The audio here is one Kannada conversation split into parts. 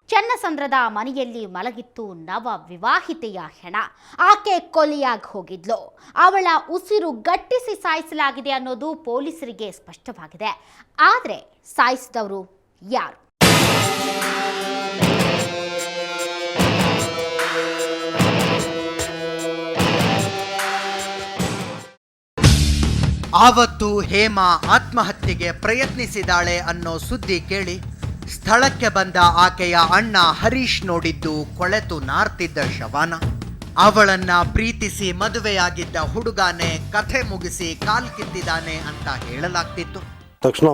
ಚನ್ನಸಂದ್ರದ ಮನೆಯಲ್ಲಿ ಮಲಗಿತ್ತು ನವ ವಿವಾಹಿತೆಯ ಹೆಣ. ಆಕೆ ಕೊಲೆಯಾಗಿ ಹೋಗಿದ್ಲು. ಅವಳ ಉಸಿರು ಗಟ್ಟಿಸಿ ಸಾಯಿಸಲಾಗಿದೆ ಅನ್ನೋದು ಪೊಲೀಸರಿಗೆ ಸ್ಪಷ್ಟವಾಗಿದೆ. ಆದರೆ ಸಾಯಿಸಿದವರು ಯಾರು? ಆವತ್ತು ಹೇಮಾ ಆತ್ಮಹತ್ಯೆಗೆ ಪ್ರಯತ್ನಿಸಿದಾಳೆ ಅನ್ನೋ ಸುದ್ದಿ ಕೇಳಿ ಸ್ಥಳಕ್ಕೆ ಬಂದ ಆಕೆಯ ಅಣ್ಣ ಹರೀಶ್ ನೋಡಿದ್ದು ಕೊಳೆತು ನಾರ್ತಿದ್ದ ಶವಾನ. ಅವಳನ್ನ ಪ್ರೀತಿಸಿ ಮದುವೆಯಾಗಿದ್ದ ಹುಡುಗನೇ ಕಥೆ ಮುಗಿಸಿ ಕಾಲ್ ಕಿತ್ತಿದ್ದಾನೆ ಅಂತ ಹೇಳಲಾಗ್ತಿತ್ತು. ತಕ್ಷಣ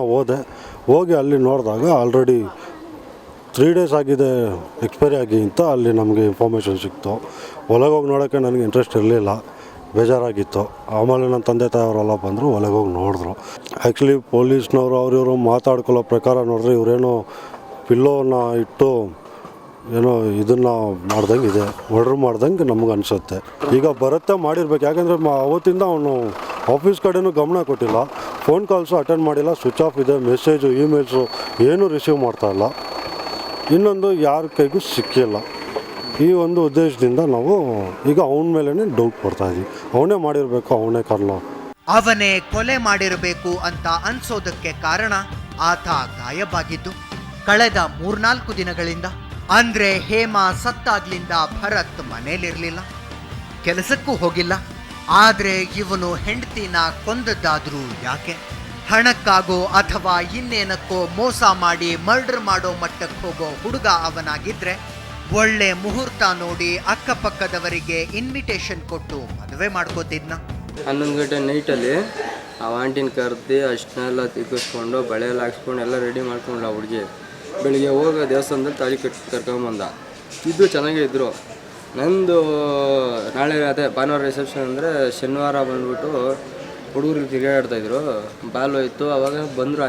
ಹೋಗಿ ಅಲ್ಲಿ ನೋಡಿದಾಗ ಆಲ್ರೆಡಿ 3 days ಆಗಿದೆ ಎಕ್ಸ್ಪೈರಿ ಆಗಿ ಅಂತ ಅಲ್ಲಿ ನಮಗೆ ಇನ್ಫಾರ್ಮೇಷನ್ ಸಿಕ್ತು. ಒಳಗೆ ಹೋಗಿ ನೋಡೋಕ್ಕೆ ನನಗೆ ಇಂಟ್ರೆಸ್ಟ್ ಇರಲಿಲ್ಲ, ಬೇಜಾರಾಗಿತ್ತು. ಆಮೇಲೆ ನನ್ನ ತಂದೆ ತಾಯಿಯವರೆಲ್ಲ ಬಂದರು, ಒಳಗೆ ಹೋಗಿ ನೋಡಿದ್ರು. ಆ್ಯಕ್ಚುಲಿ ಪೊಲೀಸ್ನವರು ಇವರು ಮಾತಾಡ್ಕೊಳ್ಳೋ ಪ್ರಕಾರ ನೋಡಿದ್ರೆ ಇವರೇನೋ ಪಿಲ್ಲೋನ ಇಟ್ಟು ಏನೋ ಇದನ್ನು ಮಾಡ್ದಂಗೆ ಇದೆ, ಮರ್ಡ್ರ್ ಮಾಡ್ದಂಗೆ ನಮ್ಗೆ ಅನಿಸುತ್ತೆ. ಈಗ ಬರುತ್ತೆ ಮಾಡಿರ್ಬೇಕು, ಯಾಕೆಂದರೆ ಅವತ್ತಿಂದ ಅವನು ಆಫೀಸ್ ಕಡೆನೂ ಗಮನ ಕೊಟ್ಟಿಲ್ಲ, ಫೋನ್ ಕಾಲ್ಸು ಅಟೆಂಡ್ ಮಾಡಿಲ್ಲ, ಸ್ವಿಚ್ ಆಫ್ ಇದೆ, ಮೆಸೇಜು ಇಮೇಲ್ಸು ಏನೂ ರಿಸೀವ್ ಮಾಡ್ತಾಯಿಲ್ಲ. ಇನ್ನೊಂದು ಯಾರ ಕೈಗೂ ಸಿಕ್ಕಿಲ್ಲ. ಈ ಒಂದು ಉದ್ದೇಶದಿಂದ ನಾವು ಈಗ ಅವನ ಮೇಲೇ ಡೌಟ್ ಪಡ್ತಾಯಿದ್ವಿ. ಅವನೇ ಮಾಡಿರಬೇಕು, ಅವನೇ ಕಾರಣ, ಅವನೇ ಕೊಲೆ ಮಾಡಿರಬೇಕು ಅಂತ ಅನ್ಸೋದಕ್ಕೆ ಕಾರಣ ಆತ ಗಾಯಬಾಗಿದ್ದು ಕಳೆದ 3-4 ದಿನಗಳಿಂದ. ಅಂದ್ರೆ ಹೇಮಾ ಸತ್ತಾಗ್ಲಿಂದ ಭರತ್ ಮನೇಲಿರ್ಲಿಲ್ಲ, ಕೆಲಸಕ್ಕೂ ಹೋಗಿಲ್ಲ. ಆದ್ರೆ ಇವನು ಹೆಂಡತಿನ ಕೊಂದದ್ದಾದ್ರೂ ಯಾಕೆ? ಹಣಕ್ಕಾಗೋ ಅಥವಾ ಇನ್ನೇನಕ್ಕೋ ಮೋಸ ಮಾಡಿ ಮರ್ಡರ್ ಮಾಡೋ ಮಟ್ಟಕ್ಕೆ ಹೋಗೋ ಹುಡುಗ ಅವನಾಗಿದ್ರೆ ಒಳ್ಳೆ ಮುಹೂರ್ತ ನೋಡಿ ಅಕ್ಕಪಕ್ಕದವರಿಗೆ ಇನ್ವಿಟೇಷನ್ ಕೊಟ್ಟು ಮದುವೆ ಮಾಡ್ಕೋತಿದ್ನ. 11 ಗಂಟೆ ನೈಟಲ್ಲಿ ಆ ಆಂಟಿನ ಕರೆದು ಅಷ್ಟನ್ನೆಲ್ಲ ತಿಕ್ಕಿಸ್ಕೊಂಡು ಬಳೆ ಎಲ್ಲ ಹಾಕ್ಸ್ಕೊಂಡು ಎಲ್ಲ ರೆಡಿ ಮಾಡ್ಕೊಂಡ್ಲ ಹುಡುಗಿ. ಬೆಳಿಗ್ಗೆ ಹೋಗೋ ದೇವಸ್ಥಾನದಲ್ಲಿ ತಾಳಿ ಕರ್ಕೊಂಬಂದ. ಇದ್ದು ಚೆನ್ನಾಗೇ ಇದ್ದರು. ನಂದು ನಾಳೆ ಅದೇ ಭಾನುವಾರ ರಿಸೆಪ್ಷನ್ ಅಂದರೆ ಶನಿವಾರ ಬಂದ್ಬಿಟ್ಟು ಹುಡುಗರಿಗೆ ತಿರುಗಾಡ್ತಾಯಿದ್ರು. ಬಾಲ್ ಹೋಯ್ತು. ಅವಾಗ ಬಂದರು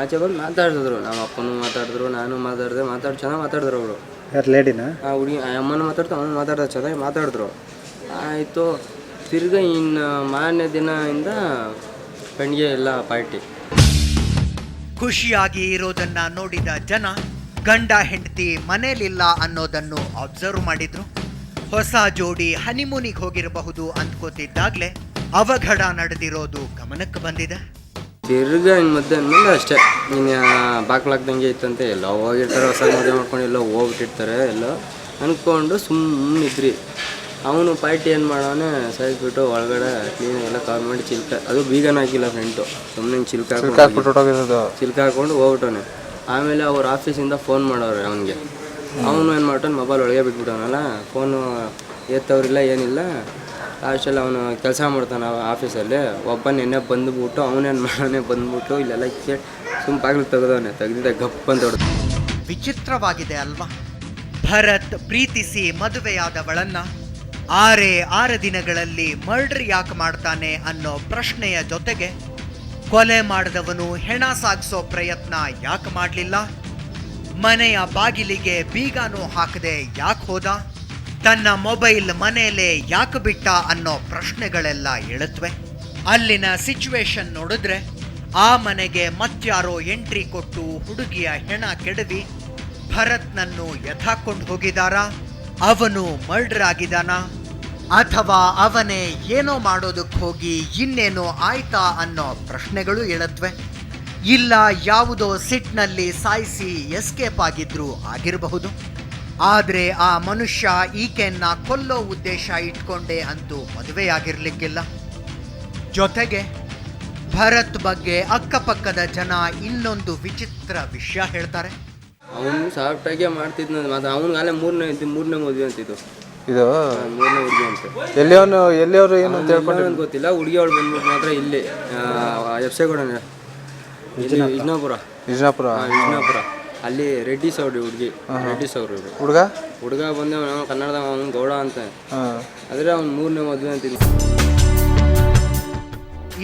ಆಚೆ ಬಂದು ಮಾತಾಡ್ತಿದ್ರು. ನಮ್ಮ ಅಪ್ಪನೂ ಮಾತಾಡಿದ್ರು, ನಾನು ಮಾತಾಡಿದೆ. ಚೆನ್ನಾಗಿ ಮಾತಾಡಿದ್ರು ಅವರು. ಯಾರು ಲೇಡಿನ? ಆ ಹುಡುಗಿ ಅಮ್ಮನೂ ಮಾತಾಡ್ತಾ ಅವನು ಮಾತಾಡ್ತಾರೆ, ಚೆನ್ನಾಗಿ ಮಾತಾಡಿದ್ರು. ಆಯಿತು. ತಿರ್ಗಿ ಇನ್ನು ಮಾರನೇ ದಿನದಿಂದ ಬೆಳಿಗ್ಗೆ ಎಲ್ಲ ಪಾರ್ಟಿ. ಖುಷಿಯಾಗಿ ಇರೋದನ್ನ ನೋಡಿದ ಜನ ಗಂಡ ಹೆಂಡತಿ ಮನೇಲಿಲ್ಲ ಅನ್ನೋದನ್ನು ಅಬ್ಸರ್ವ್ ಮಾಡಿದ್ರು. ಹೊಸ ಜೋಡಿ ಹನಿಮೂನಿಗೆ ಹೋಗಿರಬಹುದು ಅಂದ್ಕೋತಿದ್ದಾಗಲೇ ಅವಘಡ ನಡೆದಿರೋದು ಗಮನಕ್ಕೆ ಬಂದಿದೆ. ತಿರ್ಗಿ ಇನ್ನು ಮಧ್ಯೆ ಅಂದಮೇಲೆ ಅಷ್ಟೇ, ಇನ್ನು ಬಾಕ್ಲಾಗ್ದಂಗೆ ಇತ್ತಂತೆ. ಎಲ್ಲ ಹೋಗಿರ್ತಾರೆ, ಹೊಸ ಮದುವೆ ಮಾಡ್ಕೊಂಡು ಎಲ್ಲ ಹೋಗ್ಬಿಟ್ಟಿರ್ತಾರೆ. ಎಲ್ಲ ಅಂದ್ಕೊಂಡು ಸುಮ್ಮನಿದ್ರಿ. ಅವನು ಪಾರ್ಟಿ ಏನು ಮಾಡೋನೆ ಸಾಯಿಸ್ಬಿಟ್ಟು ಒಳಗಡೆ ಕ್ಲೀನಾಗಿ ಎಲ್ಲ ಕಾಲ್ ಮಾಡಿ ಅದು ಬೀಗನ ಹಾಕಿಲ್ಲ ಫ್ರೆಂಟು, ಸುಮ್ಮನೆ ಚಿಲ್ಕ ಹಾಕೊಂಡು ಹೋಗ್ಬಿಟ್ಟವನೆ. ಆಮೇಲೆ ಅವ್ರ ಆಫೀಸಿಂದ ಫೋನ್ ಮಾಡೋರು ಅವನಿಗೆ. ಅವನು ಏನು ಮಾಡ್ತಾನೆ, ಮೊಬೈಲ್ ಒಳಗೆ ಬಿಟ್ಬಿಟ್ಟವನಲ್ಲ, ಫೋನು ಎತ್ತವ್ರಿಲ್ಲ ಏನಿಲ್ಲ. ಲಾಸ್ಟಲ್ಲಿ ಅವನು ಕೆಲಸ ಮಾಡ್ತಾನೆ ಆಫೀಸಲ್ಲಿ. ಒಬ್ಬ ನೆನ್ನೆ ಬಂದುಬಿಟ್ಟು ಅವನೇನು ಮಾಡೋನೆ ಬಂದ್ಬಿಟ್ಟು ಇಲ್ಲೆಲ್ಲ ಸುಮ್ಮ ಬಾಗಿಲು ತೆಗೆದಿದ್ದ ಗಪ್ ಅಂತ ಹೊಡೆದು. ವಿಚಿತ್ರವಾಗಿದೆ ಅಲ್ವಾ? ಭರತ್ ಪ್ರೀತಿಸಿ ಮದುವೆಯಾದವಳನ್ನ 6 ದಿನಗಳಲ್ಲಿ ಮರ್ಡರ್ ಯಾಕೆ ಮಾಡ್ತಾನೆ ಅನ್ನೋ ಪ್ರಶ್ನೆಯ ಜೊತೆಗೆ ಕೊಲೆ ಮಾಡಿದವನು ಹೆಣ ಸಾಗಿಸೋ ಪ್ರಯತ್ನ ಯಾಕೆ ಮಾಡಲಿಲ್ಲ? ಮನೆಯ ಬಾಗಿಲಿಗೆ ಬೀಗಾನು ಹಾಕದೆ ಯಾಕೆ ಹೋದ? ತನ್ನ ಮೊಬೈಲ್ ಮನೆಯಲ್ಲೇ ಯಾಕೆ ಬಿಟ್ಟ ಅನ್ನೋ ಪ್ರಶ್ನೆಗಳೆಲ್ಲ ಏಳುತ್ತವೆ. ಅಲ್ಲಿನ ಸಿಚುವೇಶನ್ ನೋಡಿದ್ರೆ ಆ ಮನೆಗೆ ಮತ್ಯಾರೋ ಎಂಟ್ರಿ ಕೊಟ್ಟು ಹುಡುಗಿಯ ಹೆಣ ಕೆಡವಿ ಭರತ್ನನ್ನು ಎತ್ತಾಕೊಂಡು ಹೋಗಿದಾರಾ? ಅವನು ಮರ್ಡರ್ ಆಗಿದಾನ? ಅಥವಾ ಅವನೇ ಏನೋ ಮಾಡೋದಕ್ಕೆ ಹೋಗಿ ಇನ್ನೇನೋ ಆಯ್ತಾ ಅನ್ನೋ ಪ್ರಶ್ನೆಗಳು ಏಳತ್ವೆ. ಇಲ್ಲ ಯಾವುದೋ ಸಿಟ್ನಲ್ಲಿ ಸಾಯಿಸಿ ಎಸ್ಕೇಪ್ ಆಗಿದ್ರು ಆಗಿರಬಹುದು. ಆದರೆ ಆ ಮನುಷ್ಯ ಈಕೆಯನ್ನ ಕೊಲ್ಲೋ ಉದ್ದೇಶ ಇಟ್ಕೊಂಡೇ ಅಂತೂ ಮದುವೆಯಾಗಿರ್ಲಿಕ್ಕಿಲ್ಲ. ಜೊತೆಗೆ ಭರತ್ ಬಗ್ಗೆ ಅಕ್ಕಪಕ್ಕದ ಜನ ಇನ್ನೊಂದು ವಿಚಿತ್ರ ವಿಷಯ ಹೇಳ್ತಾರೆ. ಅವನು ಸಾಫ್ಟಾಗೆ ಮಾಡ್ತಿದ್ನ, ಮತ್ತು ಅವನಿಗಾಲೇ ಮೂರನೇ ಮದುವೆ ಅಂತಿದ್ದು. ಇದು 3ನೇ ಹುಡುಗಿ ಅಂತ. ಎಲ್ಲಿಯವರು ಏನು ಅಂತ ಹೇಳ್ಕೊಂಡು ಗೊತ್ತಿಲ್ಲ. ಹುಡುಗಿ ಅವಳು ಬಂದ್ಬಿಟ್ಟು ಮಾತ್ರ ಇಲ್ಲಿ ಎಫ್ಸೆಗೌಡನೇ ವಿಜಯಪುರ ಅಲ್ಲಿ ರೆಡ್ಡಿಸ್ ಅವ್ರಿ ಹುಡುಗಿ. ರೆಡ್ಡಿಸ್ ಅವರು ಹುಡುಗ ಬಂದೆ ಕನ್ನಡದ ಅವನು ಗೌಡ ಅಂತ. ಆದರೆ ಅವ್ನು 3ನೇ ಮದುವೆ ಅಂತಿದ್ದ.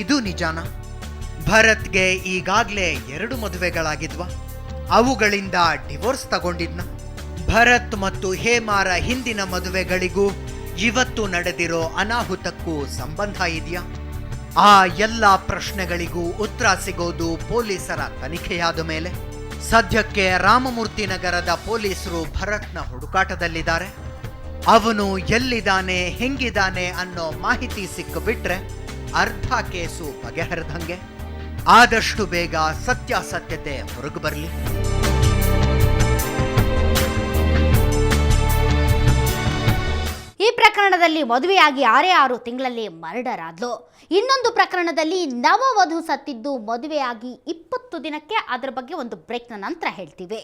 ಇದು ನಿಜಾನ? ಭರತ್ಗೆ ಈಗಾಗಲೇ 2 ಮದುವೆಗಳಾಗಿದ್ವಾ? ಅವುಗಳಿಂದ ಡಿವೋರ್ಸ್ ತಗೊಂಡಿದ್ನ? ಭರತ್ ಮತ್ತು ಹೇಮಾರ ಹಿಂದಿನ ಮದುವೆಗಳಿಗೂ ಇವತ್ತು ನಡೆದಿರೋ ಅನಾಹುತಕ್ಕೂ ಸಂಬಂಧ ಇದೆಯಾ? ಆ ಎಲ್ಲ ಪ್ರಶ್ನೆಗಳಿಗೂ ಉತ್ತರ ಸಿಗೋದು ಪೊಲೀಸರ ತನಿಖೆಯಾದ ಮೇಲೆ. ಸದ್ಯಕ್ಕೆ ರಾಮಮೂರ್ತಿ ನಗರದ ಪೊಲೀಸರು ಭರತ್ನ ಹುಡುಕಾಟದಲ್ಲಿದ್ದಾರೆ. ಅವನು ಎಲ್ಲಿದ್ದಾನೆ, ಹೆಂಗಿದ್ದಾನೆ ಅನ್ನೋ ಮಾಹಿತಿ ಸಿಕ್ಕಿಬಿಟ್ರೆ ಅರ್ಧ ಕೇಸು ಬಗೆಹರಿದಂಗೆ. ಆದಷ್ಟು ಬೇಗ ಸತ್ಯಾಸತ್ಯತೆ ಹೊರಗೆ ಬರಲಿ. ಈ ಪ್ರಕರಣದಲ್ಲಿ ಮದುವೆಯಾಗಿ 6 ತಿಂಗಳಲ್ಲಿ ಮರ್ಡರ್ ಆದ್ಲು. ಇನ್ನೊಂದು ಪ್ರಕರಣದಲ್ಲಿ ನವವಧು ಸತ್ತಿದ್ದು ಮದುವೆಯಾಗಿ 20 ದಿನಕ್ಕೆ. ಅದರ ಬಗ್ಗೆ ಒಂದು ಬ್ರೇಕ್ನ ನಂತರ ಹೇಳ್ತೀವಿ.